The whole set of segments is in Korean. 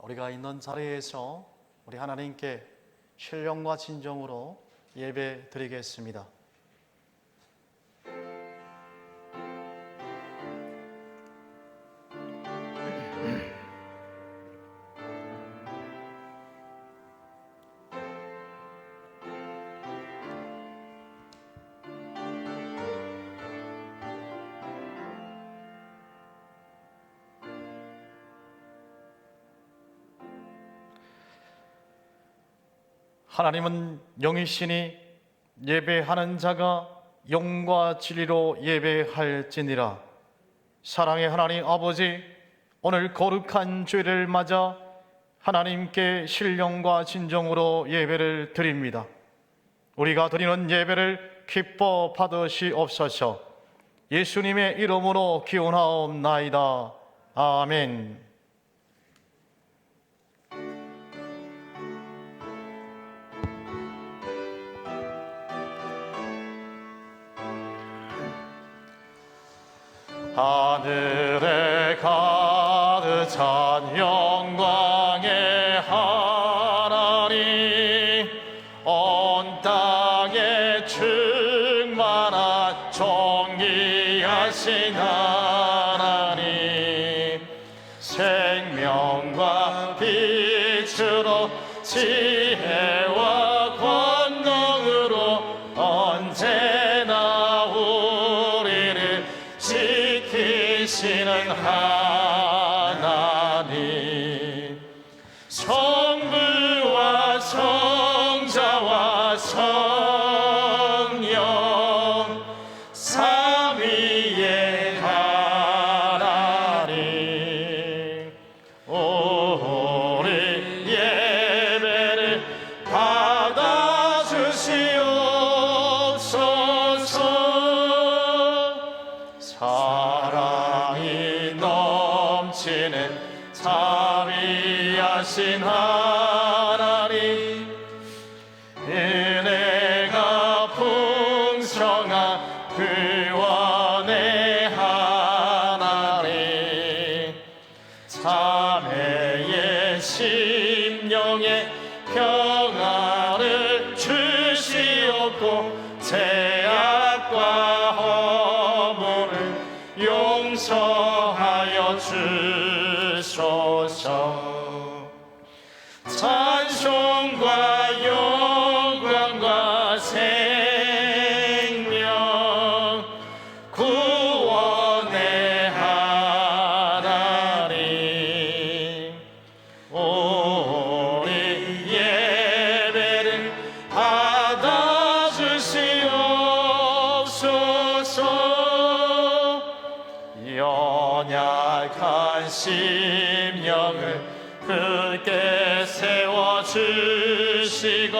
우리가 있는 자리에서 우리 하나님께 신령과 진정으로 예배 드리겠습니다. 하나님은 영이시니 예배하는 자가 영과 진리로 예배할지니라. 사랑의 하나님 아버지, 오늘 거룩한 주일을 맞아 하나님께 신령과 진정으로 예배를 드립니다. 우리가 드리는 예배를 기뻐 받으시옵소서. 예수님의 이름으로 기원하옵나이다. 아멘. 하늘에 가득 찬 영광의 하나님, 온 땅에 충만한 존귀하신 하나님, 생명과 빛으로 지혜와 권능으로 언제나 우리를 지키시는 하나님, 성부와 성자와 성령 삼위의 하나님, 우리 예배를 받아주시옵소서. 사랑이 넘치는 자비하신 하나님, 은혜가 풍성한 구원의 하나님, 자매의 심령에 평안을 주시옵고 죄악과 허물을 용서하여 주소서. 찬송과 영광과 생명 구원의 하나님, 우리 예배를 받아주시옵소서. 연약한 심령을 굳게 세워주시고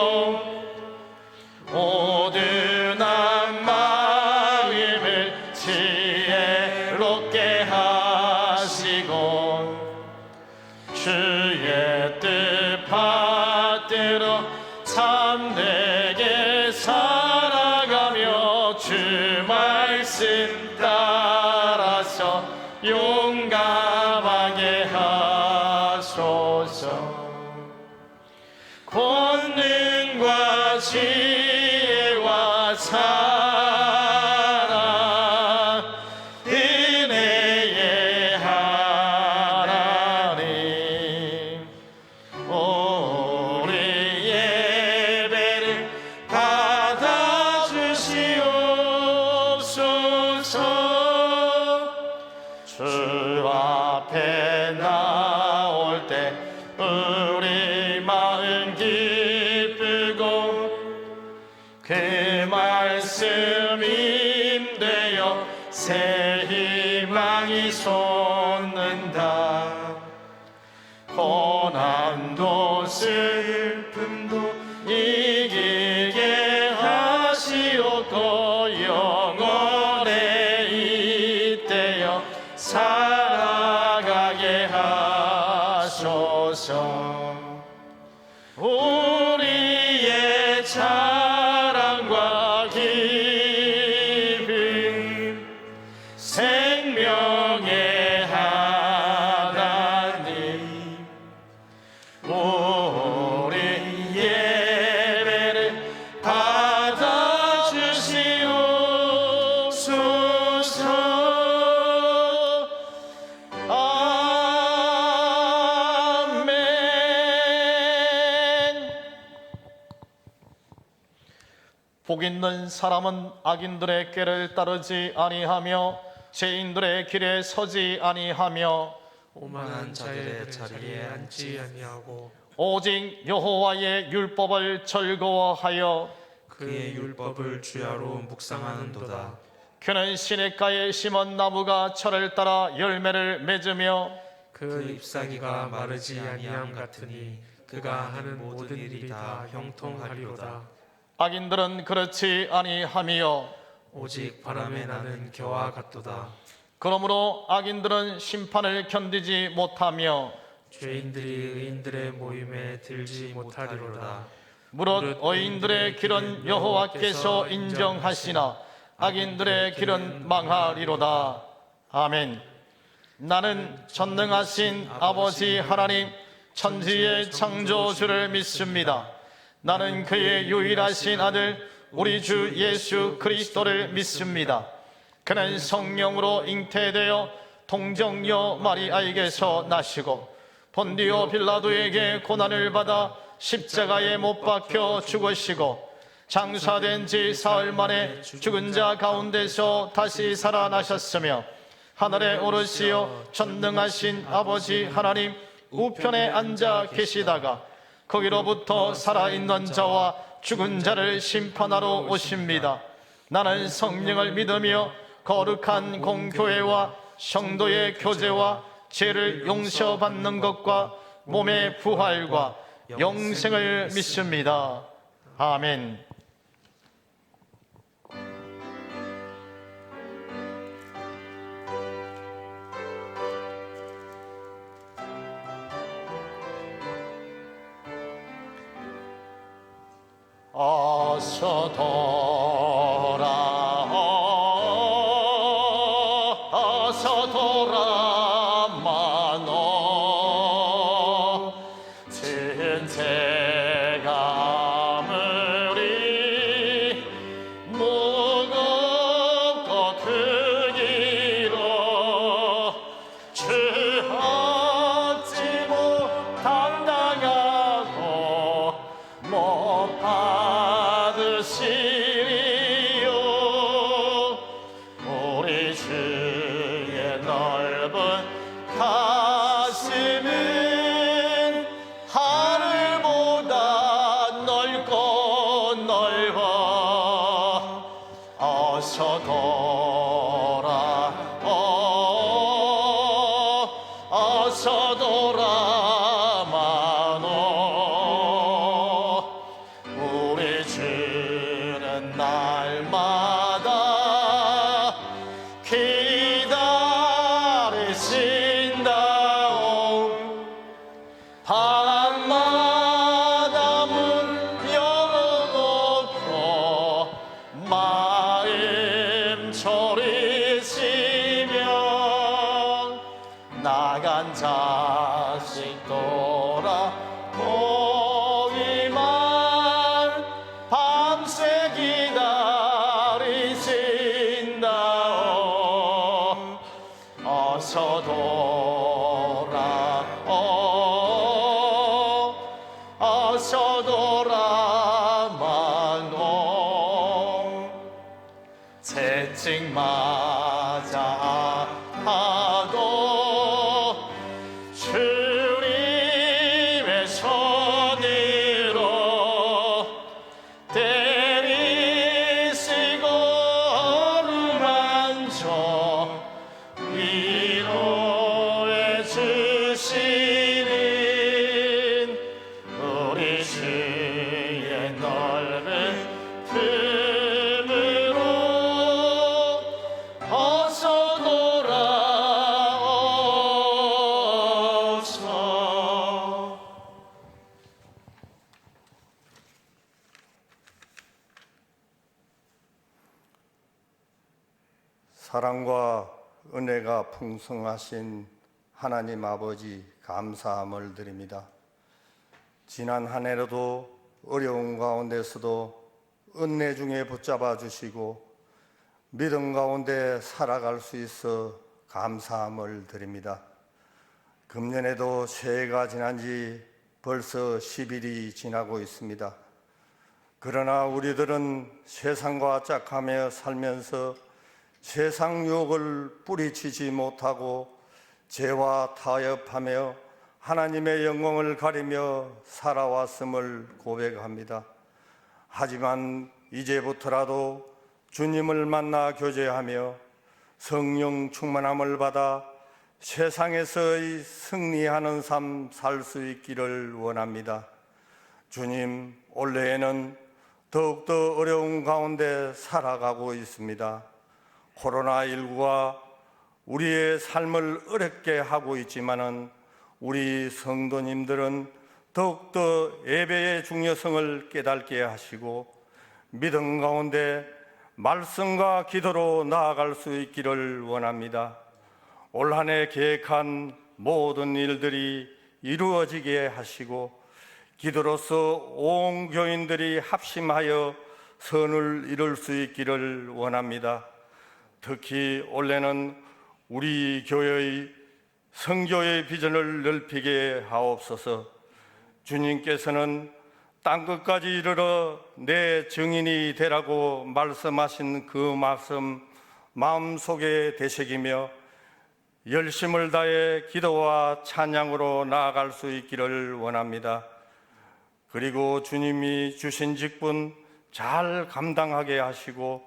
오둔한 마음을 지혜롭게 하시고 주의 뜻 받들어 참되게 살아가며 주 말씀 따라서 용감하게 하소서. 권능과 지혜와 사랑 은혜의 하나님, 우리 예배를 받아주시옵소서. 주 앞에 나올 때 우리 마음 기쁘고 그 말씀 임되어 새 희망이 솟는다. 고난도 슬픔도 이기게 하시옵고 영원에 잇대어 살아가게 하소서. 우리의 자랑과 기쁨 생명의 하나님, 복 있는 사람은 악인들의 꾀를 따르지 아니하며 죄인들의 길에 서지 아니하며 오만한 자들의 자리에 앉지 아니하고 오직 여호와의 율법을 즐거워하여 그의 율법을 주야로 묵상하는도다. 그는 시냇가에 심은 나무가 철을 따라 열매를 맺으며 그 잎사귀가 마르지 아니함 같으니 그가 하는 모든 일이 다 형통하리로다. 악인들은 그렇지 아니하며 오직 바람에 나는 겨와 같도다. 그러므로 악인들은 심판을 견디지 못하며 죄인들이 의인들의 모임에 들지 못하리로다. 무릇 의인들의 길은 여호와께서 인정하시나 악인들의 길은 망하리로다. 아멘. 나는 전능하신 아버지 하나님 천지의 창조주를 믿습니다. 나는 그의 유일하신 아들 우리 주 예수 그리스도를 믿습니다. 그는 성령으로 잉태되어 동정녀 마리아에게서 나시고 본디오 빌라도에게 고난을 받아 십자가에 못 박혀 죽으시고 장사된 지 사흘 만에 죽은 자 가운데서 다시 살아나셨으며 하늘에 오르시어 전능하신 아버지 하나님 우편에 앉아 계시다가 거기로부터 살아있는 자와 죽은 자를 심판하러 오십니다. 나는 성령을 믿으며 거룩한 공교회와 성도의 교제와 죄를 용서받는 것과 몸의 부활과 영생을 믿습니다. 아멘. 어서 돌아 마노 진재가 아무리 무겁고 크기로 취하지 못한다고 못 받으시리요. 우리 주의 넓은 가슴은 하늘보다 넓고 넓어. 어서 어서 돌아마노. 우리 주는 날마다 기다리신다오. 밤마다 문 열어놓고 마음 졸이시며 나간 자식 돌아오기만 밤새 기다리신다오. 어서 어서 돌아마노. 채찍 맞아 하도 주님의 손으로 때리시고 어루만져 위로해 주시는 우리 주의 넓은 품으로 어서 돌아오소. 사랑과 은혜가 풍성하신 하나님 아버지 감사함을 드립니다. 지난 한 해로도 어려운 가운데서도 은혜 중에 붙잡아 주시고 믿음 가운데 살아갈 수 있어 감사함을 드립니다. 금년에도 새해가 지난 지 벌써 10일이 지나고 있습니다. 그러나 우리들은 세상과 짝하며 살면서 세상 유혹을 뿌리치지 못하고 죄와 타협하며 하나님의 영광을 가리며 살아왔음을 고백합니다. 하지만 이제부터라도 주님을 만나 교제하며 성령 충만함을 받아 세상에서의 승리하는 삶 살 수 있기를 원합니다. 주님, 올해에는 더욱더 어려운 가운데 살아가고 있습니다. 코로나19가 우리의 삶을 어렵게 하고 있지만은 우리 성도님들은 더욱더 예배의 중요성을 깨닫게 하시고 믿음 가운데 말씀과 기도로 나아갈 수 있기를 원합니다. 올 한 해 계획한 모든 일들이 이루어지게 하시고 기도로서 온 교인들이 합심하여 선을 이룰 수 있기를 원합니다. 특히 올해는 우리 교회의 선교의 비전을 넓히게 하옵소서. 주님께서는 땅끝까지 이르러 내 증인이 되라고 말씀하신 그 말씀 마음속에 되새기며 열심을 다해 기도와 찬양으로 나아갈 수 있기를 원합니다. 그리고 주님이 주신 직분 잘 감당하게 하시고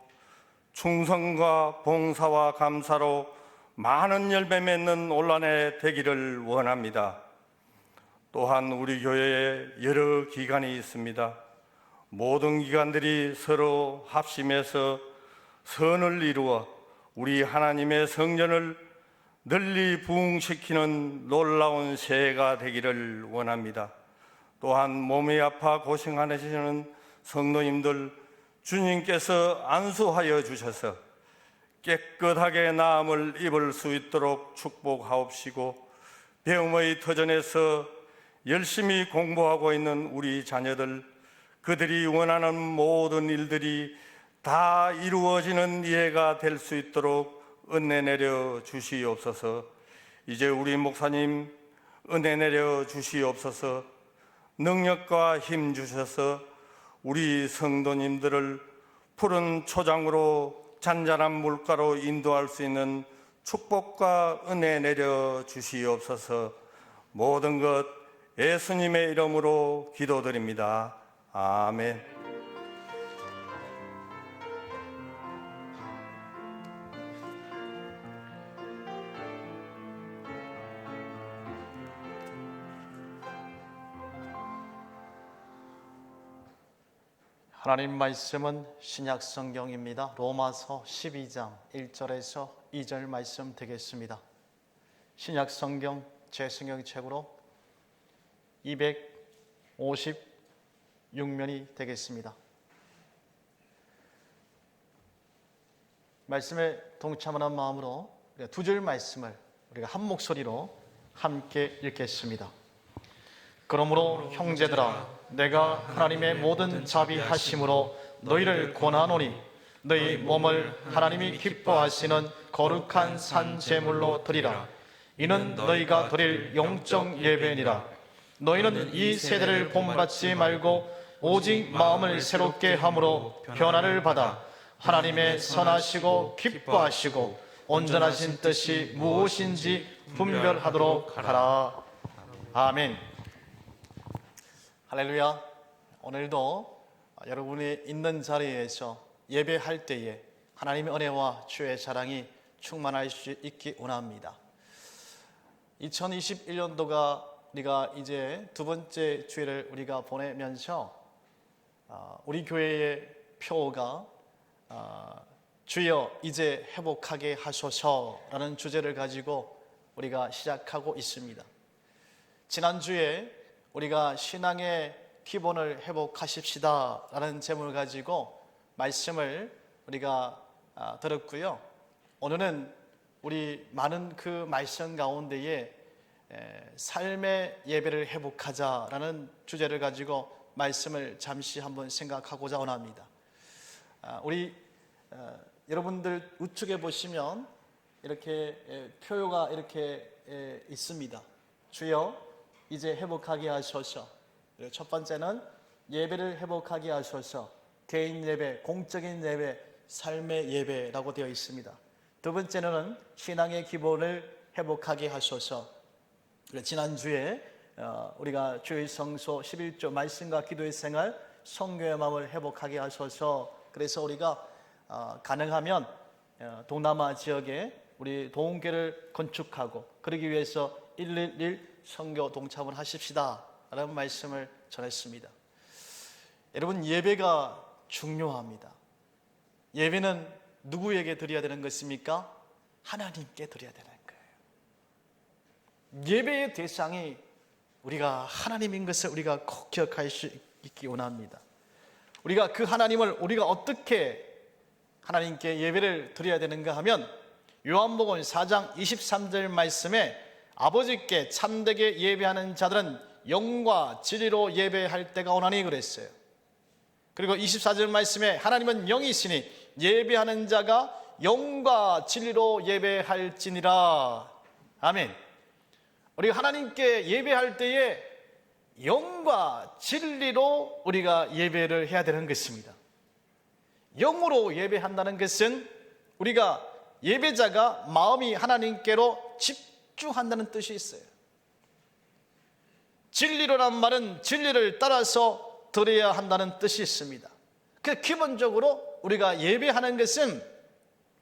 충성과 봉사와 감사로 많은 열매 맺는 올 한 해 되기를 원합니다. 또한 우리 교회에 여러 기관이 있습니다. 모든 기관들이 서로 합심해서 선을 이루어 우리 하나님의 성전을 널리 부흥시키는 놀라운 새해가 되기를 원합니다. 또한 몸이 아파 고생하시는 성도님들 주님께서 안수하여 주셔서 깨끗하게 나음을 입을 수 있도록 축복하옵시고 배움의 터전에서 열심히 공부하고 있는 우리 자녀들 그들이 원하는 모든 일들이 다 이루어지는 이해가 될 수 있도록 은혜 내려 주시옵소서. 이제 우리 목사님 은혜 내려 주시옵소서. 능력과 힘 주셔서 우리 성도님들을 푸른 초장으로 잔잔한 물가로 인도할 수 있는 축복과 은혜 내려 주시옵소서. 모든 것 예수님의 이름으로 기도드립니다. 아멘. 하나님 말씀은 신약 성경입니다. 로마서 12장 1절에서 2절 말씀 되겠습니다. 신약 성경 재성경책으로 256면이 되겠습니다. 말씀에 동참하는 마음으로 두 줄 말씀을 우리가 한 목소리로 함께 읽겠습니다. 그러므로 형제들아, 내가 하나님의 모든 자비하심으로 너희를 권하노니 너희 몸을 하나님이 기뻐하시는 거룩한 산 제물로 드리라. 이는 너희가 드릴 영적 예배니라. 너희는 이 세대를 본받지 말고 오직 마음을 새롭게 함으로 변화를 받아 하나님의 선하시고 기뻐하시고 온전하신 뜻이 무엇인지 분별하도록 하라. 아멘. 할렐루야. 오늘도 여러분이 있는 자리에서 예배할 때에 하나님의 은혜와 주의 사랑이 충만할 수 있기 원합니다. 2021년도가 우리가 이제 두 번째 주일을 우리가 보내면서 우리 교회의 표가 주여 이제 회복하게 하소서라는 주제를 가지고 우리가 시작하고 있습니다. 지난주에 우리가 신앙의 기본을 회복하십시다 라는 제목을 가지고 말씀을 우리가 들었고요. 오늘은 우리 많은 그 말씀 가운데에 삶의 예배를 회복하자라는 주제를 가지고 말씀을 잠시 한번 생각하고자 원합니다. 우리 여러분들 우측에 보시면 이렇게 표가 이렇게 있습니다. 주여 이제 회복하게 하소서. 첫 번째는 예배를 회복하게 하셔서 개인 예배, 공적인 예배, 삶의 예배라고 되어 있습니다. 두 번째는 신앙의 기본을 회복하게 하셔서 지난주에 우리가 주의 성소 11조 말씀과 기도의 생활, 성교의 마음을 회복하게 하셔서 그래서 우리가 가능하면 동남아 지역에 우리 도움교를 건축하고 그러기 위해서 111 선교 동참을 하십시다 라는 말씀을 전했습니다. 여러분, 예배가 중요합니다. 예배는 누구에게 드려야 되는 것입니까? 하나님께 드려야 되는 거예요. 예배의 대상이 우리가 하나님인 것을 우리가 꼭 기억할 수 있기 원합니다. 우리가 그 하나님을 우리가 어떻게 하나님께 예배를 드려야 되는가 하면 요한복음 4장 23절 말씀에 아버지께 참되게 예배하는 자들은 영과 진리로 예배할 때가 오나니 그랬어요. 그리고 24절 말씀에 하나님은 영이시니 예배하는 자가 영과 진리로 예배할지니라. 아멘. 우리가 하나님께 예배할 때에 영과 진리로 우리가 예배를 해야 되는 것입니다. 영으로 예배한다는 것은 우리가 예배자가 마음이 하나님께로 집중한다는 뜻이 있어요. 진리로란 말은 진리를 따라서 드려야 한다는 뜻이 있습니다. 그 기본적으로 우리가 예배하는 것은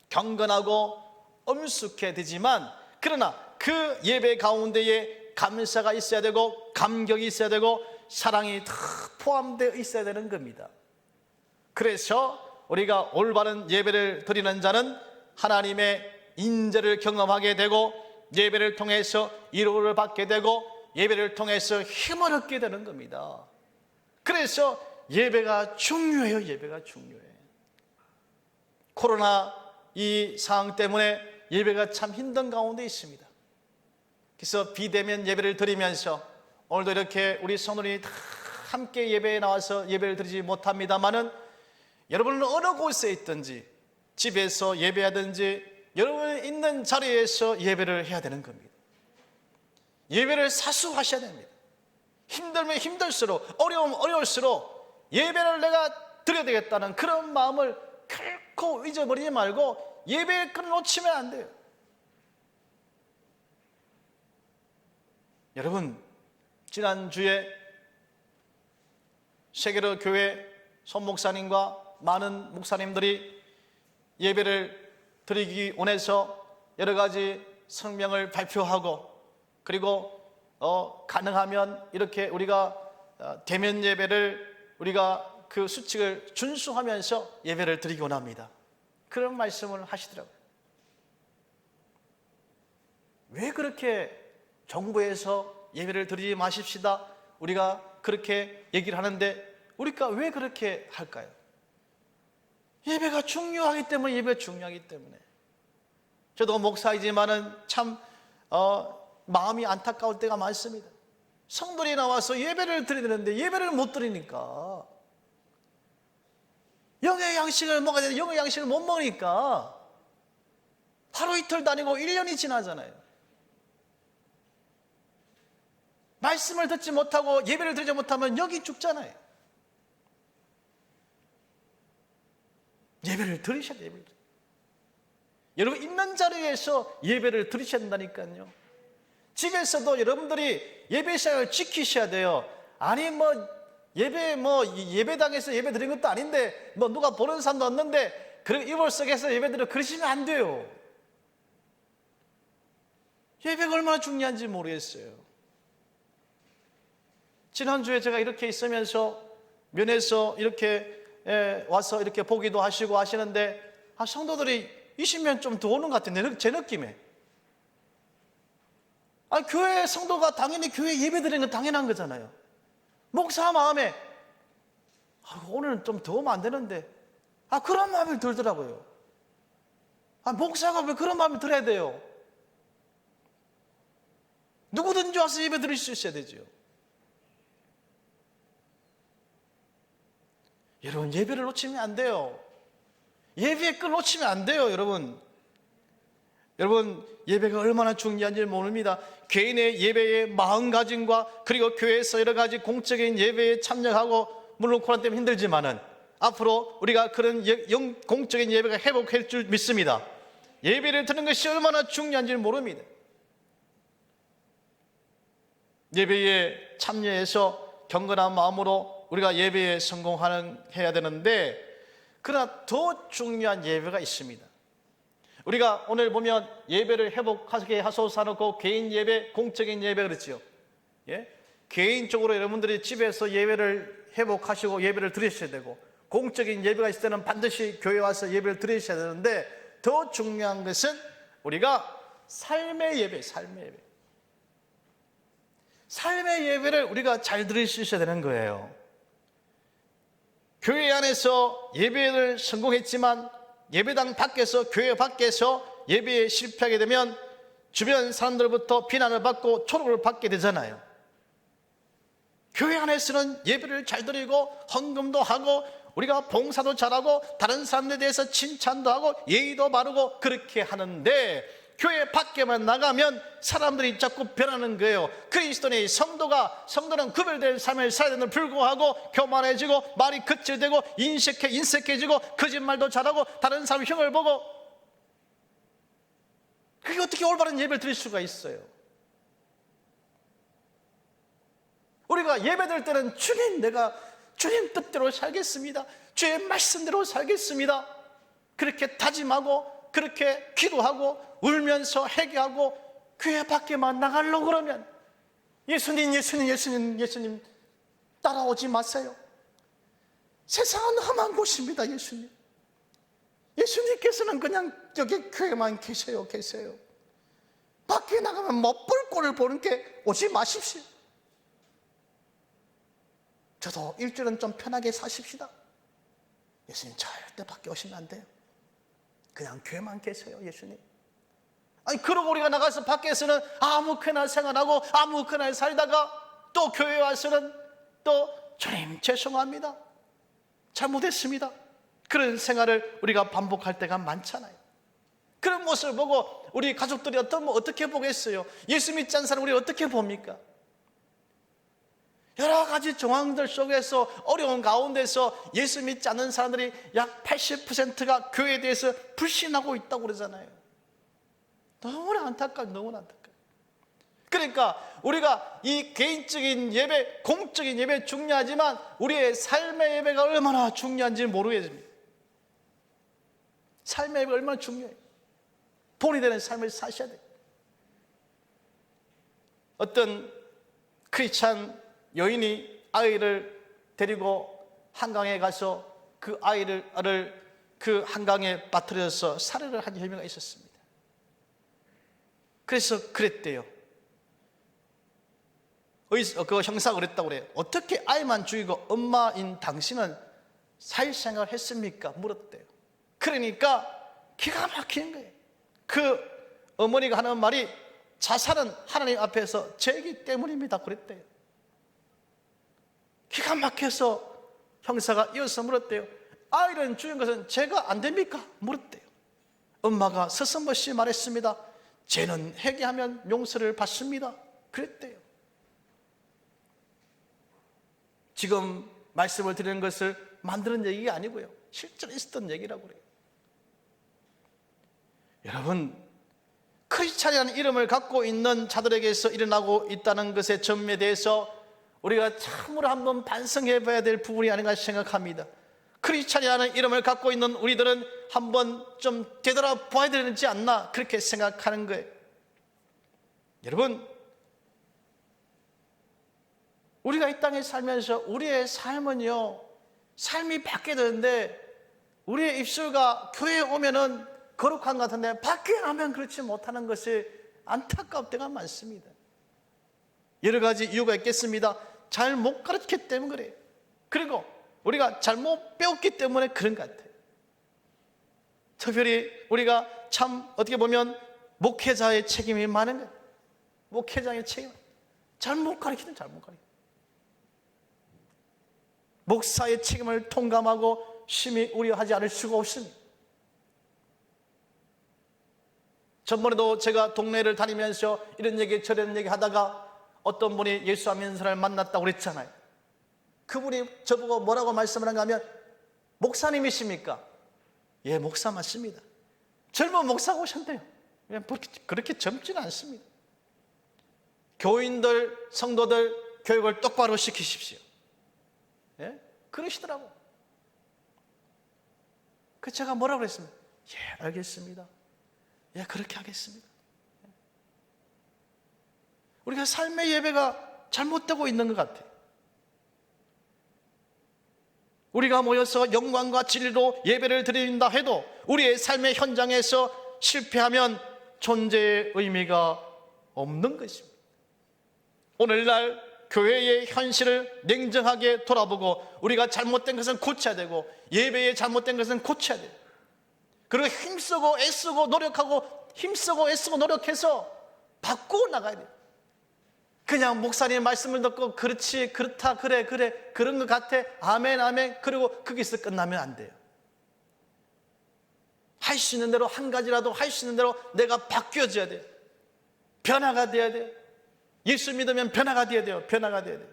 경건하고 엄숙해야 되지만 그러나 그 예배 가운데에 감사가 있어야 되고 감격이 있어야 되고 사랑이 다 포함되어 있어야 되는 겁니다. 그래서 우리가 올바른 예배를 드리는 자는 하나님의 인재를 경험하게 되고 예배를 통해서 위로를 받게 되고 예배를 통해서 힘을 얻게 되는 겁니다. 그래서 예배가 중요해요. 예배가 중요해. 코로나 이 상황 때문에 예배가 참 힘든 가운데 있습니다. 그래서 비대면 예배를 드리면서 오늘도 이렇게 우리 성도들이 다 함께 예배에 나와서 예배를 드리지 못합니다만은 여러분은 어느 곳에 있든지 집에서 예배하든지 여러분이 있는 자리에서 예배를 해야 되는 겁니다. 예배를 사수하셔야 됩니다. 힘들면 힘들수록 어려우면 어려울수록 예배를 내가 드려야 되겠다는 그런 마음을 결코 잊어버리지 말고 예배의 끈을 놓치면 안 돼요. 여러분, 지난주에 세계로 교회 손목사님과 많은 목사님들이 예배를 드리기 원해서 여러 가지 성명을 발표하고 그리고 가능하면 이렇게 우리가 대면 예배를 우리가 그 수칙을 준수하면서 예배를 드리기 원합니다. 그런 말씀을 하시더라고요. 왜 그렇게 정부에서 예배를 드리지 마십시다 우리가 그렇게 얘기를 하는데 우리가 왜 그렇게 할까요? 예배가 중요하기 때문에, 예배가 중요하기 때문에. 저도 목사이지만은 참 마음이 안타까울 때가 많습니다. 성도들이 나와서 예배를 드려야 되는데 예배를 못 드리니까, 영의 양식을 먹어야 되는데 영의 양식을 못 먹으니까 하루 이틀 다니고 1년이 지나잖아요. 말씀을 듣지 못하고 예배를 드리지 못하면 영이 죽잖아요. 예배를 드리셔야 돼요. 여러분, 있는 자리에서 예배를 드리셔야 된다니까요. 집에서도 여러분들이 예배 시간을 지키셔야 돼요. 아니 예배당에서 예배 드린 것도 아닌데 누가 보는 사람도 없는데 이불 속에서 예배 드려 그러시면 안 돼요. 예배가 얼마나 중요한지 모르겠어요. 지난주에 제가 이렇게 있으면서 면에서 이렇게 와서 이렇게 보기도 하시고 하시는데 성도들이 20명 좀 더 오는 것 같은데 제 느낌에 교회 성도가 당연히 교회 예배 드리는 건 당연한 거잖아요. 목사 마음에 오늘은 좀 더 오면 안 되는데 그런 마음이 들더라고요. 목사가 왜 그런 마음이 들어야 돼요? 누구든지 와서 예배 드릴 수 있어야 되죠. 여러분, 예배를 놓치면 안 돼요. 예배의 끈 놓치면 안 돼요. 여러분, 예배가 얼마나 중요한지 모릅니다. 개인의 예배의 마음가짐과 그리고 교회에서 여러 가지 공적인 예배에 참여하고 물론 코로나 때문에 힘들지만은 앞으로 우리가 그런 공적인 예배가 회복할 줄 믿습니다. 예배를 드리는 것이 얼마나 중요한지 모릅니다. 예배에 참여해서 경건한 마음으로 우리가 예배에 성공해야 되는데, 그러나 더 중요한 예배가 있습니다. 우리가 오늘 보면 예배를 회복하게 하소서 하고 개인 예배, 공적인 예배 그랬죠. 예? 개인적으로 여러분들이 집에서 예배를 회복하시고 예배를 드리셔야 되고, 공적인 예배가 있을 때는 반드시 교회 와서 예배를 드리셔야 되는데, 더 중요한 것은 우리가 삶의 예배, 삶의 예배를 우리가 잘 드릴 수 있어야 되는 거예요. 교회 안에서 예배를 성공했지만 예배당 밖에서, 교회 밖에서 예배에 실패하게 되면 주변 사람들부터 비난을 받고 초롱을 받게 되잖아요. 교회 안에서는 예배를 잘 드리고 헌금도 하고 우리가 봉사도 잘하고 다른 사람들에 대해서 칭찬도 하고 예의도 바르고 그렇게 하는데, 교회 밖에만 나가면 사람들이 자꾸 변하는 거예요. 그리스도인의 성도는 구별된 삶을 살아야 되는 불구하고 교만해지고 말이 거칠되고 인색해지고 거짓말도 잘하고 다른 사람 흉을 보고, 그게 어떻게 올바른 예배를 드릴 수가 있어요? 우리가 예배드릴 때는 내가 주님 뜻대로 살겠습니다, 주의 말씀대로 살겠습니다, 그렇게 다짐하고 그렇게 기도하고 울면서 회개하고 교회 밖에만 나가려고 그러면 예수님 따라오지 마세요. 세상은 험한 곳입니다. 예수님께서는 그냥 여기 교회만 계세요. 밖에 나가면 못볼 꼴을 보는 게 오지 마십시오. 저도 일주일은 좀 편하게 사십시다. 예수님 절대 밖에 오시면 안 돼요. 그냥 교회만 계세요. 예수님. 아니, 그러고 우리가 나가서 밖에서는 아무렇게나 생활하고 아무렇게나 살다가 또 교회 와서는 또 주님 죄송합니다, 잘못했습니다, 그런 생활을 우리가 반복할 때가 많잖아요. 그런 모습을 보고 우리 가족들이 어떻게 보겠어요? 예수 믿지 않는 사람 우리 어떻게 봅니까? 여러 가지 정황들 속에서 어려운 가운데서 예수 믿지 않는 사람들이 약 80%가 교회에 대해서 불신하고 있다고 그러잖아요. 너무나 안타까워요. 그러니까 우리가 이 개인적인 예배, 공적인 예배 중요하지만 우리의 삶의 예배가 얼마나 중요한지 모르겠습니다. 삶의 예배가 얼마나 중요해요. 본이 되는 삶을 사셔야 돼요. 어떤 크리스찬 여인이 아이를 데리고 한강에 가서 그 아이를 그 한강에 빠뜨려서 살해를 한 혐의가 있었습니다. 그래서 그랬대요. 그 형사가 그랬다고 그래요. 어떻게 아이만 죽이고 엄마인 당신은 사회생활을 했습니까? 물었대요. 그러니까 기가 막히는 거예요. 그 어머니가 하는 말이 자살은 하나님 앞에서 죄이기 때문입니다. 그랬대요. 기가 막혀서 형사가 이어서 물었대요. 아이를 죽인 것은 죄가 안 됩니까? 물었대요. 엄마가 서슴없이 말했습니다. 죄는 회개하면 용서를 받습니다. 그랬대요. 지금 말씀을 드리는 것을 만드는 얘기가 아니고요, 실제로 있었던 얘기라고 그래요. 여러분, 크리스찬이라는 이름을 갖고 있는 자들에게서 일어나고 있다는 것의 점에 대해서 우리가 참으로 한번 반성해 봐야 될 부분이 아닌가 생각합니다. 크리스찬이라는 이름을 갖고 있는 우리들은 한번 좀 되돌아봐야 되지 않나, 그렇게 생각하는 거예요. 여러분, 우리가 이 땅에 살면서 우리의 삶은요, 삶이 바뀌어야 되는데 우리의 입술과 교회에 오면은 거룩한 것 같은데 밖에 나면 그렇지 못하는 것이 안타까울 때가 많습니다. 여러 가지 이유가 있겠습니다. 잘 못 가르쳤기 때문에 그래요. 그리고 우리가 잘못 배웠기 때문에 그런 것 같아요. 특별히 우리가 참 어떻게 보면 목회자의 책임이 많은 거예요. 목회자의 책임. 잘못 가르치는 잘못 가르치는. 목사의 책임을 통감하고 심히 우려하지 않을 수가 없습니다. 전번에도 제가 동네를 다니면서 이런 얘기 저런 얘기 하다가 어떤 분이 예수 안 믿는 사람을 만났다고 그랬잖아요. 그분이 저보고 뭐라고 말씀을 한가 하면 목사님이십니까? 예, 목사 맞습니다. 젊은 목사가 오셨대요. 그렇게 젊지는 않습니다. 교인들, 성도들 교육을 똑바로 시키십시오. 예? 그러시더라고. 그 제가 뭐라고 그랬습니까? 예, 알겠습니다. 예, 그렇게 하겠습니다. 우리가 삶의 예배가 잘못되고 있는 것 같아요. 우리가 모여서 영광과 진리로 예배를 드린다 해도 우리의 삶의 현장에서 실패하면 존재의 의미가 없는 것입니다. 오늘날 교회의 현실을 냉정하게 돌아보고 우리가 잘못된 것은 고쳐야 되고 예배에 잘못된 것은 고쳐야 돼요. 그리고 힘쓰고 애쓰고 노력하고 힘쓰고 애쓰고 노력해서 바꾸어 나가야 돼요. 그냥 목사님 말씀을 듣고 그렇지, 그렇다, 그래, 그런 것 같아, 아멘, 아멘, 그리고 거기서 끝나면 안 돼요. 할 수 있는 대로 한 가지라도 할 수 있는 대로 내가 바뀌어져야 돼요. 변화가 돼야 돼요. 예수 믿으면 변화가 돼야 돼요. 변화가 돼야 돼요.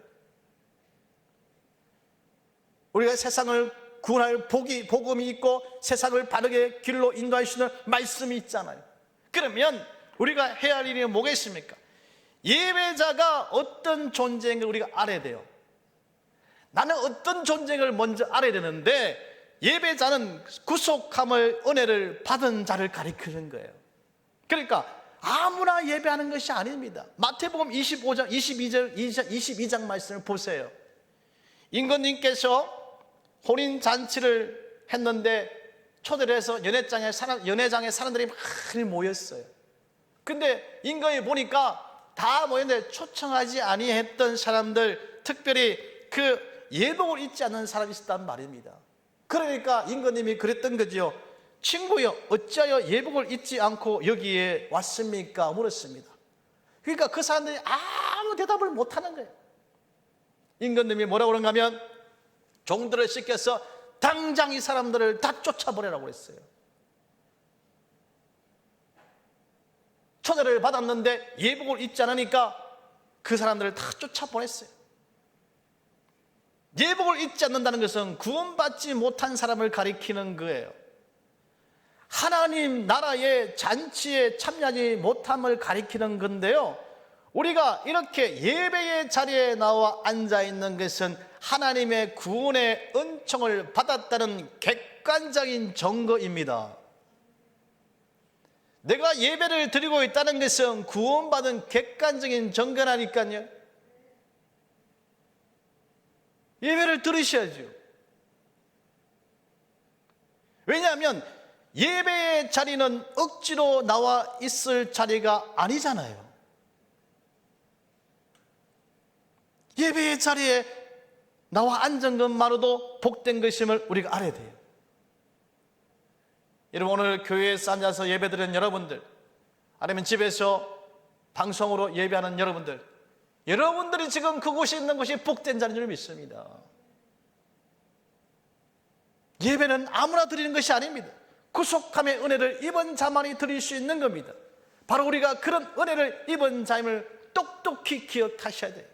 우리가 세상을 구원할 복음이 있고 세상을 바르게 길로 인도할 수 있는 말씀이 있잖아요. 그러면 우리가 해야 할 일이 뭐겠습니까? 예배자가 어떤 존재인 걸 우리가 알아야 돼요. 나는 어떤 존재인 걸 먼저 알아야 되는데 예배자는 구속함을 은혜를 받은 자를 가리키는 거예요. 그러니까 아무나 예배하는 것이 아닙니다. 마태복음 25장 22장 말씀을 보세요. 임금님께서 혼인잔치를 했는데 초대를 해서 연회장에 사람들이 많이 모였어요. 근데 임금이 보니까 다 모였는데 초청하지 아니했던 사람들, 특별히 그 예복을 입지 않는 사람이 있었단 말입니다. 그러니까 임금님이 그랬던 거지요. 친구여, 어찌하여 예복을 입지 않고 여기에 왔습니까? 물었습니다. 그러니까 그 사람들이 아무 대답을 못하는 거예요. 임금님이 뭐라고 그런가 하면 종들을 시켜서 당장 이 사람들을 다 쫓아버리라고 했어요. 초대를 받았는데 예복을 입지 않으니까 그 사람들을 다 쫓아보냈어요. 예복을 입지 않는다는 것은 구원받지 못한 사람을 가리키는 거예요. 하나님 나라의 잔치에 참여하지 못함을 가리키는 건데요, 우리가 이렇게 예배의 자리에 나와 앉아있는 것은 하나님의 구원의 은총을 받았다는 객관적인 증거입니다. 내가 예배를 드리고 있다는 것은 구원받은 객관적인 증거라니까요. 예배를 드리셔야죠. 왜냐하면 예배의 자리는 억지로 나와 있을 자리가 아니잖아요. 예배의 자리에 나와 앉은 것만으로도 복된 것임을 우리가 알아야 돼요. 여러분, 오늘 교회에서 앉아서 예배드리는 여러분들, 아니면 집에서 방송으로 예배하는 여러분들이 지금 그곳에 있는 것이 복된 자리인 줄 믿습니다. 예배는 아무나 드리는 것이 아닙니다. 구속함의 은혜를 입은 자만이 드릴 수 있는 겁니다. 바로 우리가 그런 은혜를 입은 자임을 똑똑히 기억하셔야 돼요.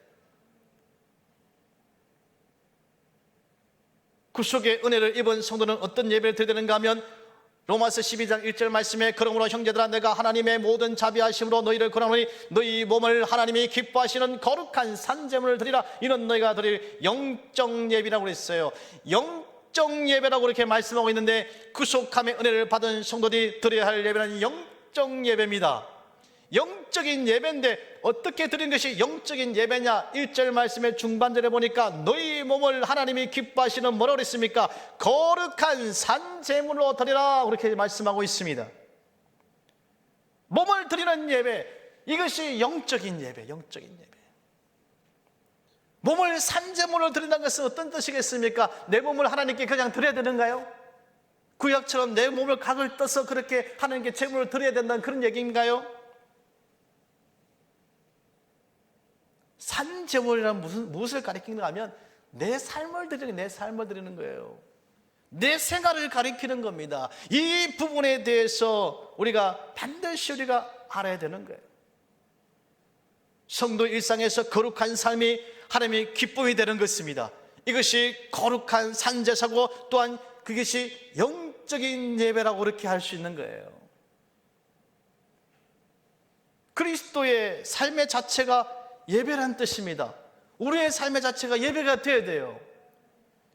구속의 은혜를 입은 성도는 어떤 예배를 드려야 되는가 하면 로마서 12장 1절 말씀에 그러므로 형제들아 내가 하나님의 모든 자비하심으로 너희를 권하노니 너희 몸을 하나님이 기뻐하시는 거룩한 산제물을 드리라. 이는 너희가 드릴 영적 예배라고 그랬어요. 영적 예배라고 이렇게 말씀하고 있는데 구속함의 은혜를 받은 성도들이 드려야 할 예배는 영적 예배입니다. 영적인 예배인데 어떻게 드린 것이 영적인 예배냐? 1절 말씀의 중반절에 보니까 너희 몸을 하나님이 기뻐하시는 뭐라고 그랬습니까? 거룩한 산제물로 드리라 그렇게 말씀하고 있습니다. 몸을 드리는 예배, 이것이 영적인 예배, 영적인 예배. 몸을 산제물로 드린다는 것은 어떤 뜻이겠습니까? 내 몸을 하나님께 그냥 드려야 되는가요? 구약처럼 내 몸을 각을 떠서 그렇게 하나님께 제물을 드려야 된다는 그런 얘기인가요? 산제물이란 무엇을 가리키는가 하면 내 삶을 드리는 거예요. 내 생활을 가리키는 겁니다. 이 부분에 대해서 우리가 반드시 알아야 되는 거예요. 성도 일상에서 거룩한 삶이 하나님의 기쁨이 되는 것입니다. 이것이 거룩한 산제사고 또한 그것이 영적인 예배라고 그렇게 할 수 있는 거예요. 그리스도의 삶의 자체가 예배란 뜻입니다. 우리의 삶의 자체가 예배가 되어야 돼요.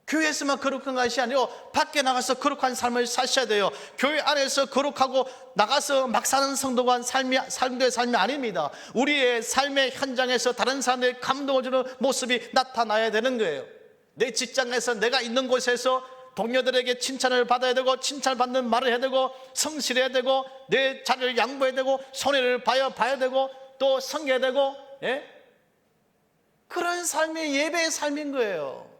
교회에서만 거룩한 것이 아니고 밖에 나가서 거룩한 삶을 사셔야 돼요. 교회 안에서 거룩하고 나가서 막 사는 성도가 삶의 삶이 아닙니다. 우리의 삶의 현장에서 다른 사람들의 감동을 주는 모습이 나타나야 되는 거예요. 내 직장에서 내가 있는 곳에서 동료들에게 칭찬을 받아야 되고 칭찬받는 말을 해야 되고 성실해야 되고 내 자리를 양보해야 되고 손해를 봐야 되고 또 섬겨야 되고, 예? 그런 삶이 예배의 삶인 거예요.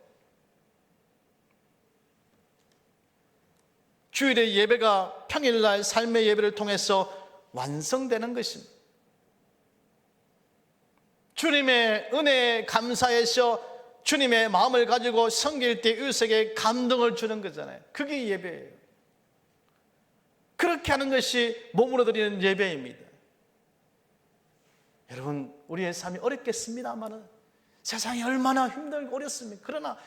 주일의 예배가 평일날 삶의 예배를 통해서 완성되는 것입니다. 주님의 은혜에 감사해서 주님의 마음을 가지고 섬길 때 이웃에게 감동을 주는 거잖아요. 그게 예배예요. 그렇게 하는 것이 몸으로 드리는 예배입니다. 여러분, 우리의 삶이 어렵겠습니다마는 세상이 얼마나 힘들고 어렵습니까? 그러나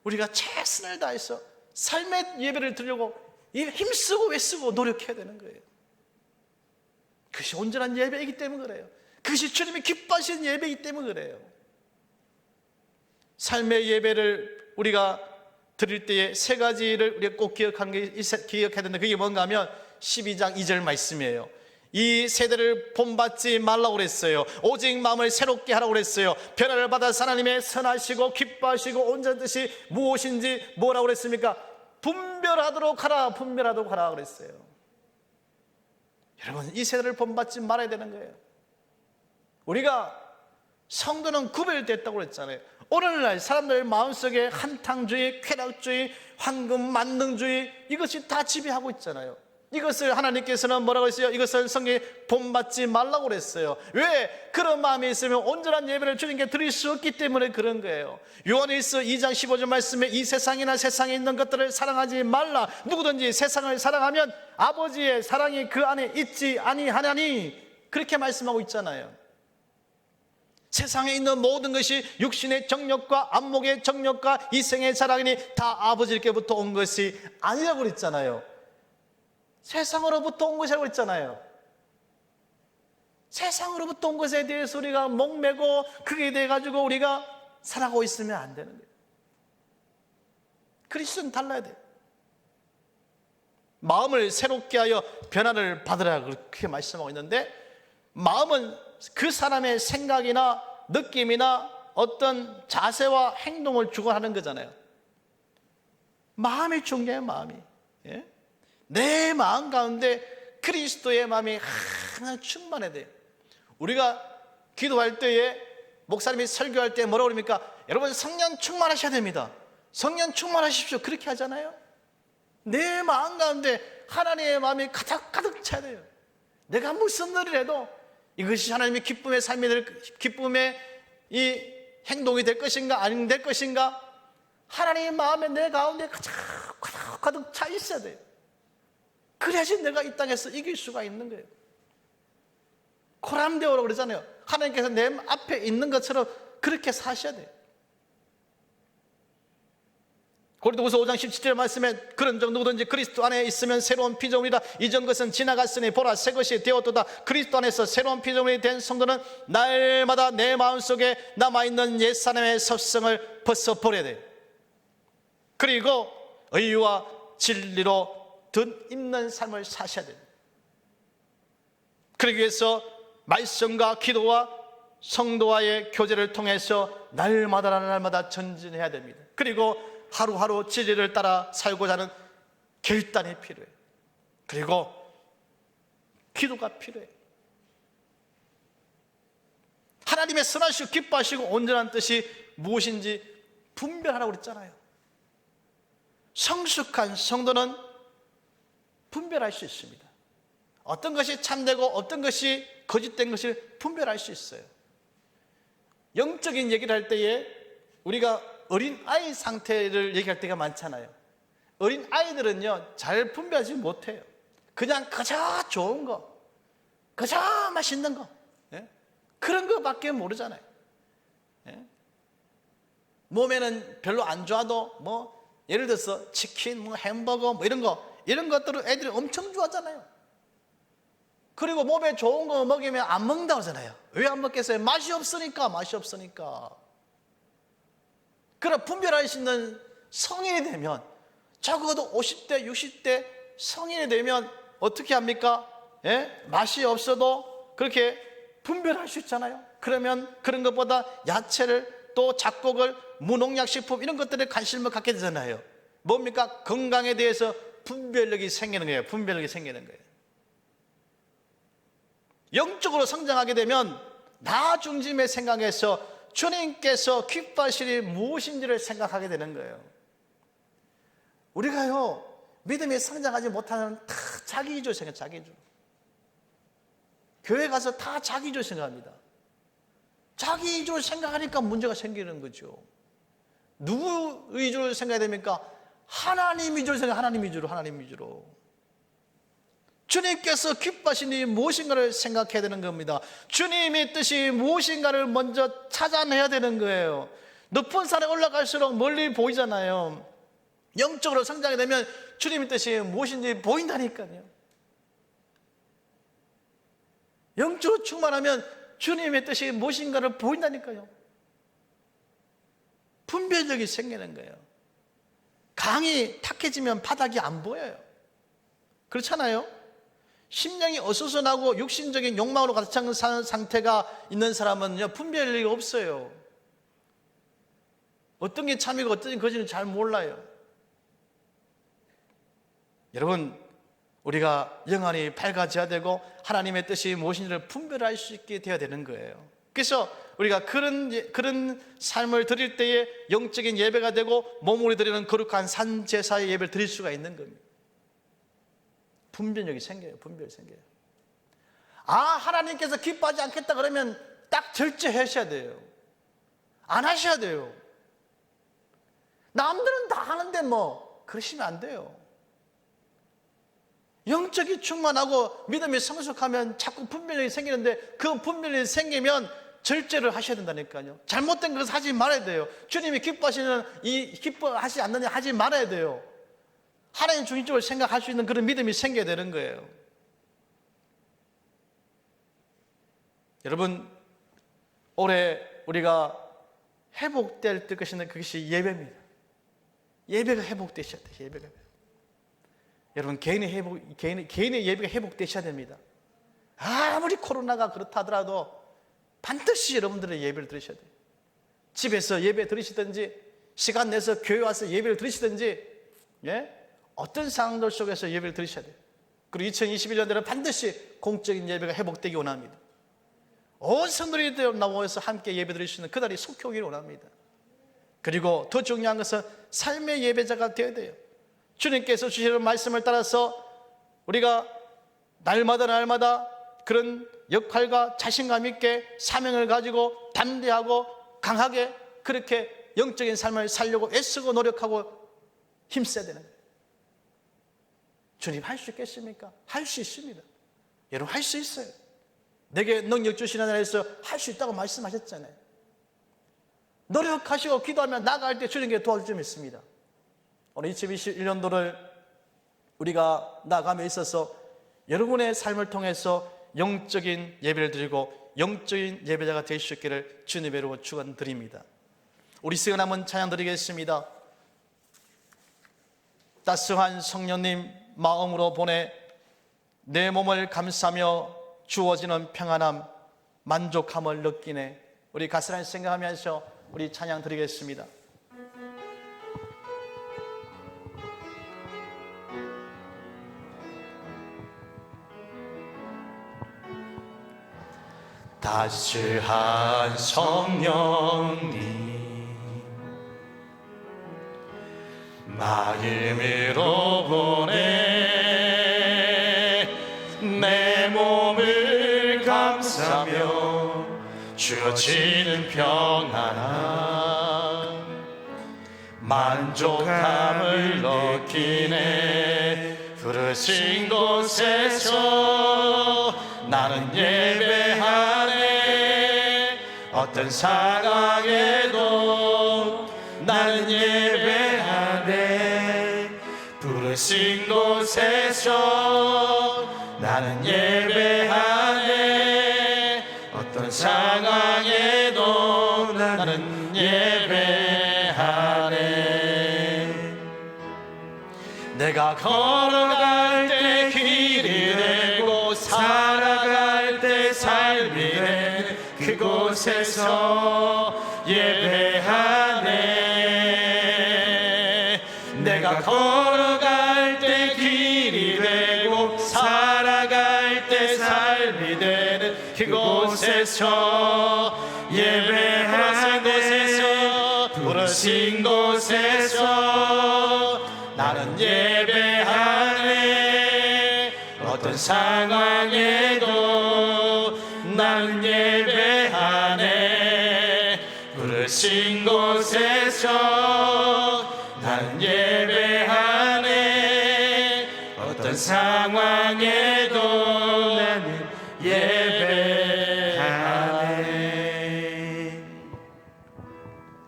우리가 최선을 다해서 삶의 예배를 드리려고 힘쓰고 애쓰고 노력해야 되는 거예요. 그것이 온전한 예배이기 때문에 그래요. 그것이 주님이 기뻐하시는 예배이기 때문에 그래요. 삶의 예배를 우리가 드릴 때에 세 가지를 우리가 꼭 기억해야 되는데 그게 뭔가 하면 12장 2절 말씀이에요. 이 세대를 본받지 말라고 그랬어요. 오직 마음을 새롭게 하라고 그랬어요. 변화를 받아 하나님의 선하시고 기뻐하시고 온전한 뜻이 무엇인지 뭐라고 그랬습니까? 분별하도록 하라, 분별하도록 하라 그랬어요. 여러분, 이 세대를 본받지 말아야 되는 거예요. 우리가 성도는 구별됐다고 그랬잖아요. 오늘날 사람들 마음속에 한탕주의, 쾌락주의, 황금 만능주의 이것이 다 지배하고 있잖아요. 이것을 하나님께서는 뭐라고 했어요? 이것을 성경에 본받지 말라고 그랬어요. 왜? 그런 마음이 있으면 온전한 예배를 주님께 드릴 수 없기 때문에 그런 거예요. 요한일서 2장 15절 말씀에 이 세상이나 세상에 있는 것들을 사랑하지 말라. 누구든지 세상을 사랑하면 아버지의 사랑이 그 안에 있지 아니하나니 그렇게 말씀하고 있잖아요. 세상에 있는 모든 것이 육신의 정욕과 안목의 정욕과 이생의 자랑이니 다 아버지께부터 온 것이 아니라고 그랬잖아요. 세상으로부터 온 것이라고 그랬잖아요. 세상으로부터 온 것에 대해서 우리가 목매고 그게 대해 가지고 우리가 살아가고 있으면 안 되는 거예요. 그리스도는 달라야 돼요. 마음을 새롭게 하여 변화를 받으라 그렇게 말씀하고 있는데, 마음은 그 사람의 생각이나 느낌이나 어떤 자세와 행동을 주관하는 거잖아요. 마음이 중요해요. 마음이. 예? 내 마음 가운데 그리스도의 마음이 항상 충만해야 돼요. 우리가 기도할 때에 목사님이 설교할 때 뭐라고 그럽니까? 여러분 성령 충만하셔야 됩니다. 성령 충만하십시오. 그렇게 하잖아요. 내 마음 가운데 하나님의 마음이 가득 차야 돼요. 내가 무슨 일을 해도 이것이 하나님의 기쁨의 삶이 기쁨의 이 행동이 될 것인가 아닌 될 것인가, 하나님의 마음에 내 가운데 가득 차 있어야 돼요. 그래야지 내가 이 땅에서 이길 수가 있는 거예요. 코람데오라고 그러잖아요. 하나님께서 내 앞에 있는 것처럼 그렇게 사셔야 돼요. 고린도후서 5장 17절 말씀에 그런 누구든지 그리스도 안에 있으면 새로운 피조물이라. 이전 것은 지나갔으니 보라 새 것이 되었도다. 그리스도 안에서 새로운 피조물이 된 성도는 날마다 내 마음속에 남아있는 옛사람의 섭성을 벗어버려야 돼요. 그리고 의와 진리로 덧입는 삶을 사셔야 돼요. 그러기 위해서 말씀과 기도와 성도와의 교제를 통해서 날마다 전진해야 됩니다. 그리고 하루하루 진리를 따라 살고자 하는 결단이 필요해요. 그리고 기도가 필요해요. 하나님의 선하시고 기뻐하시고 온전한 뜻이 무엇인지 분별하라고 그랬잖아요. 성숙한 성도는 분별할 수 있습니다. 어떤 것이 참되고 어떤 것이 거짓된 것을 분별할 수 있어요. 영적인 얘기를 할 때에 우리가 어린 아이 상태를 얘기할 때가 많잖아요. 어린 아이들은요 잘 분별하지 못해요. 그냥 그저 좋은 거, 그저 맛있는 거, 예? 그런 거밖에 모르잖아요. 예? 몸에는 별로 안 좋아도 뭐 예를 들어서 치킨, 뭐 햄버거 뭐 이런 것들을 애들이 엄청 좋아하잖아요. 그리고 몸에 좋은 거 먹이면 안 먹는다고 하잖아요. 왜 안 먹겠어요? 맛이 없으니까. 그럼 분별할 수 있는 성인이 되면, 적어도 50대, 60대 성인이 되면 어떻게 합니까? 예? 맛이 없어도 그렇게 분별할 수 있잖아요. 그러면 그런 것보다 야채를, 또 잡곡을, 무농약식품 이런 것들에 관심을 갖게 되잖아요. 뭡니까? 건강에 대해서 분별력이 생기는 거예요. 영적으로 성장하게 되면 나 중심의 생각에서 주님께서 기뻐하시니 무엇인지를 생각하게 되는 거예요. 우리가요, 믿음이 성장하지 못하는 다 자기 위주로 생각해요. 자기 위주로. 교회 가서 다 자기 위주로 생각합니다. 자기 위주로 생각하니까 문제가 생기는 거죠. 누구 위주로 생각해야 됩니까? 하나님 위주로 생각해요. 하나님 위주로. 주님께서 기뻐하시니 무엇인가를 생각해야 되는 겁니다. 주님의 뜻이 무엇인가를 먼저 찾아내야 되는 거예요. 높은 산에 올라갈수록 멀리 보이잖아요. 영적으로 성장이 되면 주님의 뜻이 무엇인지 보인다니까요. 영적으로 충만하면 주님의 뜻이 무엇인가를 보인다니까요. 분별력이 생기는 거예요. 강이 탁해지면 바닥이 안 보여요. 그렇잖아요. 심령이 어수선하고 육신적인 욕망으로 가득 찬 상태가 있는 사람은요, 분별력이 없어요. 어떤 게 참이고 어떤 게 거짓인지 잘 몰라요. 여러분, 우리가 영안이 밝아져야 되고 하나님의 뜻이 무엇인지를 분별할 수 있게 되어야 되는 거예요. 그래서 우리가 그런 삶을 드릴 때에 영적인 예배가 되고 몸으로 드리는 거룩한 산 제사의 예배를 드릴 수가 있는 겁니다. 분별력이 생겨요. 하나님께서 기뻐하지 않겠다 그러면 딱 절제하셔야 돼요. 안 하셔야 돼요. 남들은 다 하는데 뭐 그러시면 안 돼요. 영적이 충만하고 믿음이 성숙하면 자꾸 분별력이 생기는데, 그 분별력이 생기면 절제를 하셔야 된다니까요. 잘못된 것을 하지 말아야 돼요. 주님이 기뻐하지 않는 일 하지 말아야 돼요. 하나님 중심적으로 생각할 수 있는 그런 믿음이 생겨야 되는 거예요. 여러분, 올해 우리가 회복될 것이는 그것이 예배입니다. 예배가 회복되셔야 돼요. 여러분, 개인의 예배가 회복되셔야 됩니다. 아무리 코로나가 그렇다 하더라도 반드시 여러분들의 예배를 드리셔야 돼요. 집에서 예배 드리시든지 시간 내서 교회 와서 예배를 드리시든지, 어떤 상황들 속에서 예배를 드리셔야 돼요. 그리고 2021년에는 반드시 공적인 예배가 회복되기 원합니다. 온 성도들이 나와서 함께 예배 드릴 수 있는 그날이 속히 오기를 원합니다. 그리고 더 중요한 것은 삶의 예배자가 되어야 돼요. 주님께서 주시는 말씀을 따라서 우리가 날마다 그런 역할과 자신감 있게 사명을 가지고 담대하고 강하게 그렇게 영적인 삶을 살려고 애쓰고 노력하고 힘써야 되는 거예요. 주님, 할 수 있겠습니까? 할 수 있습니다. 여러분, 할 수 있어요. 내게 능력 주시는 하나님께서 할 수 있다고 말씀하셨잖아요. 노력하시고 기도하면 나아갈 때 주님께 도와주심이 있습니다. 오늘 2021년도를 우리가 나아감에 있어서 여러분의 삶을 통해서 영적인 예배를 드리고 영적인 예배자가 되실 수 있기를 주님의 이름으로 축원드립니다. 우리 수요남은 찬양 드리겠습니다. 따스한 성령님 마음으로 보내 내 몸을 감싸며 주어지는 평안함, 만족함을 느끼네. 우리 가스라니 생각하면서 우리 찬양 드리겠습니다. 따스한 성령님 마음으로 보내 내 몸을 감싸며 주어지는 평안함 만족함을 느끼네. 부르신 곳에서 나는 예배하네. 어떤 상황에도 나는 예배하네. 부르신 곳에서 나는 예배하네. 어떤 상황에도 나는 예배하네. 내가 걸어갈 때 길이 되고 살아갈 때 삶이 된 그곳에서 예배하네. 내가 걸어갈 때 길이 되고 살아갈 때 삶이 되는 그곳에서 예배하네. 부르신 곳에서 나는 예배하네. 어떤 상황에도 나는 예배하네. 부르신 곳에서 나는 예배하네. 어떤 상황에도 나는 예배하네.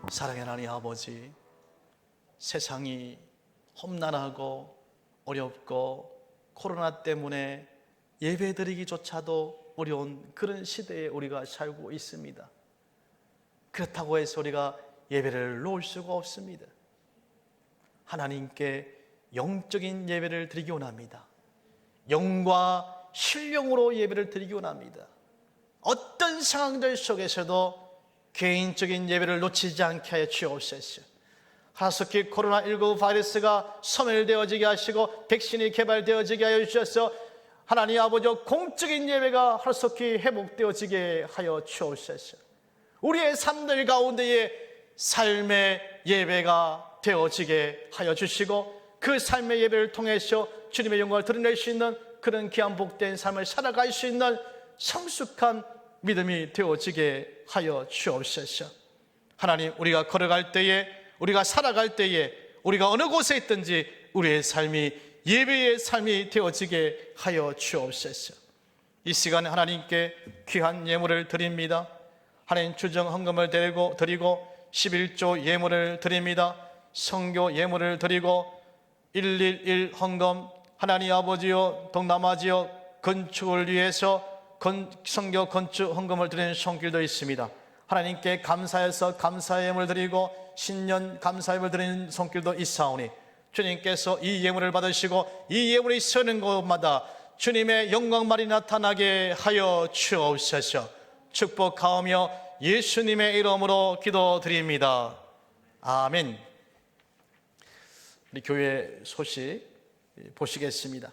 사랑의 하나님 아버지, 세상이 험난하고 어렵고 코로나 때문에 예배드리기조차도 어려운 그런 시대에 우리가 살고 있습니다. 그렇다고 해서 우리가 예배를 놓을 수가 없습니다. 하나님께 영적인 예배를 드리기 원합니다. 영과 신령으로 예배를 드리기 원합니다. 어떤 상황들 속에서도 개인적인 예배를 놓치지 않게 하여 주옵소서. 하나님께 코로나19 바이러스가 소멸되어지게 하시고 백신이 개발되어지게 하여 주셔서 하나님 아버지 공적인 예배가 하루속히 회복되어지게 하여 주옵소서. 우리의 삶들 가운데에 삶의 예배가 되어지게 하여 주시고 그 삶의 예배를 통해서 주님의 영광을 드러낼 수 있는 그런 귀한 복된 삶을 살아갈 수 있는 성숙한 믿음이 되어지게 하여 주옵소서. 하나님, 우리가 걸어갈 때에, 우리가 살아갈 때에, 우리가 어느 곳에 있든지 우리의 삶이 예배의 삶이 되어지게 하여 주옵소서. 이 시간에 하나님께 귀한 예물을 드립니다. 하나님, 주정 헌금을 드리고 11조 예물을 드립니다. 선교 예물을 드리고 111 헌금, 하나님 아버지여 동남아 지역 건축을 위해서 선교 건축 헌금을 드리는 손길도 있습니다. 하나님께 감사해서 감사의 예물을 드리고 신년 감사 예물을 드리는 손길도 있사오니 주님께서 이 예물을 받으시고 이 예물이 서는 곳마다 주님의 영광만이 나타나게 하여 주옵소서. 축복하오며 예수님의 이름으로 기도드립니다. 아멘. 우리 교회 소식 보시겠습니다.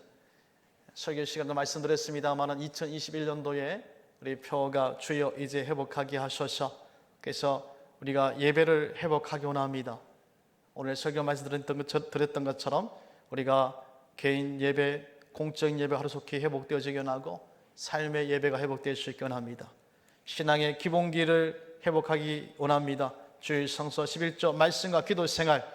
설교 시간도 말씀드렸습니다만 2021년도에 우리 표가 주여 이제 회복하게 하셔서 그래서 우리가 예배를 회복하기 원합니다. 오늘 설교 말씀 드렸던 것처럼 우리가 개인 예배, 공적인 예배 하루속히 회복되어지게 원하고 삶의 예배가 회복될 수 있게 원합니다. 신앙의 기본기를 회복하기 원합니다. 주일 성서 11조 말씀과 기도 생활,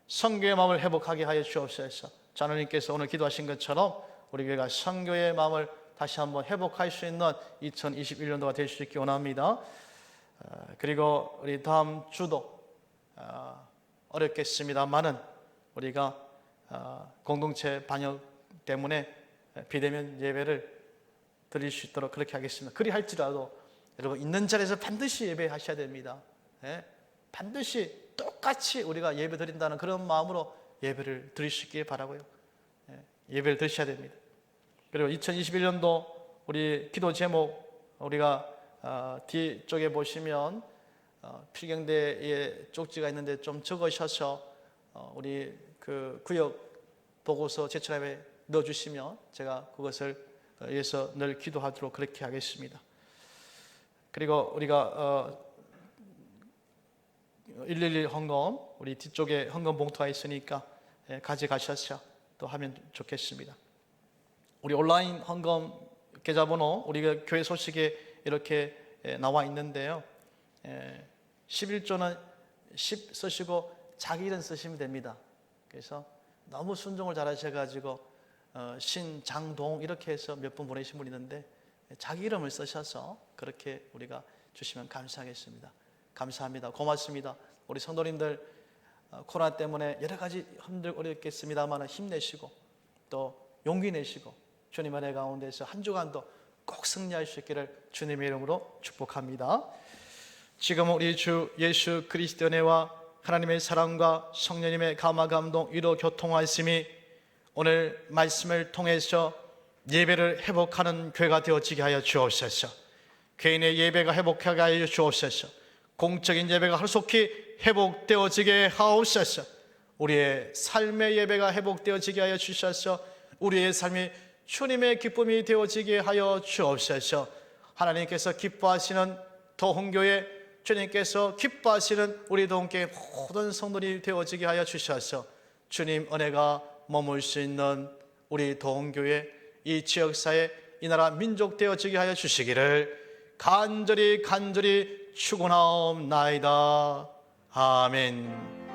선교의 마음을 회복하게 하여 주옵소서. 하나님께서 오늘 기도하신 것처럼 우리 교회가 선교의 마음을 다시 한번 회복할 수 있는 2021년도가 될 수 있기 원합니다. 그리고 우리 다음 주도 어렵겠습니다만은 우리가 공동체 방역 때문에 비대면 예배를 드릴 수 있도록 그렇게 하겠습니다. 그리 할지라도 여러분 있는 자리에서 반드시 예배하셔야 됩니다. 반드시 똑같이 우리가 예배 드린다는 그런 마음으로 예배를 드릴 수 있길 바라고요. 예배를 드셔야 됩니다. 그리고 2021년도 우리 기도 제목 우리가 뒤쪽에 보시면 필경대에 쪽지가 있는데 좀 적으셔서 우리 그 구역 보고서 제출함에 넣어주시면 제가 그것을 위해서 늘 기도하도록 그렇게 하겠습니다. 그리고 우리가 111 헌금 우리 뒤쪽에 헌금 봉투가 있으니까 가져가셔서 또 하면 좋겠습니다. 우리 온라인 헌금 계좌번호 우리가 교회 소식에 이렇게 나와 있는데요. 11조는 10 쓰시고 자기 이름 쓰시면 됩니다. 그래서 너무 순종을 잘 하셔가지고 신장동 이렇게 해서 몇 분 보내신 분이 있는데 자기 이름을 쓰셔서 그렇게 우리가 주시면 감사하겠습니다. 감사합니다. 고맙습니다. 우리 성도님들 코로나 때문에 여러 가지 힘들고 어렵겠습니다만 힘내시고 또 용기 내시고 주님 은혜 가운데서 한 주간도 꼭 승리할 수 있기를 주님의 이름으로 축복합니다. 지금 우리 주 예수 그리스도의 은혜와 하나님의 사랑과 성령님의 감화 감동 위로 교통하심이 오늘 말씀을 통해서 예배를 회복하는 교회가 되어지게 하여 주옵소서. 개인의 예배가 회복하게 하여 주옵소서. 공적인 예배가 하루속히 회복되어지게 하옵소서. 우리의 삶의 예배가 회복되어지게 하여 주셔서 우리의 삶이 주님의 기쁨이 되어지게 하여 주옵소서. 하나님께서 기뻐하시는 도흥교회, 주님께서 기뻐하시는 우리 도흥교회 모든 성도들이 되어지게 하여 주셔서 주님 은혜가 머물 수 있는 우리 도흥교회, 이 지역사회, 이 나라 민족 되어지게 하여 주시기를 간절히 축원하옵나이다. 아멘.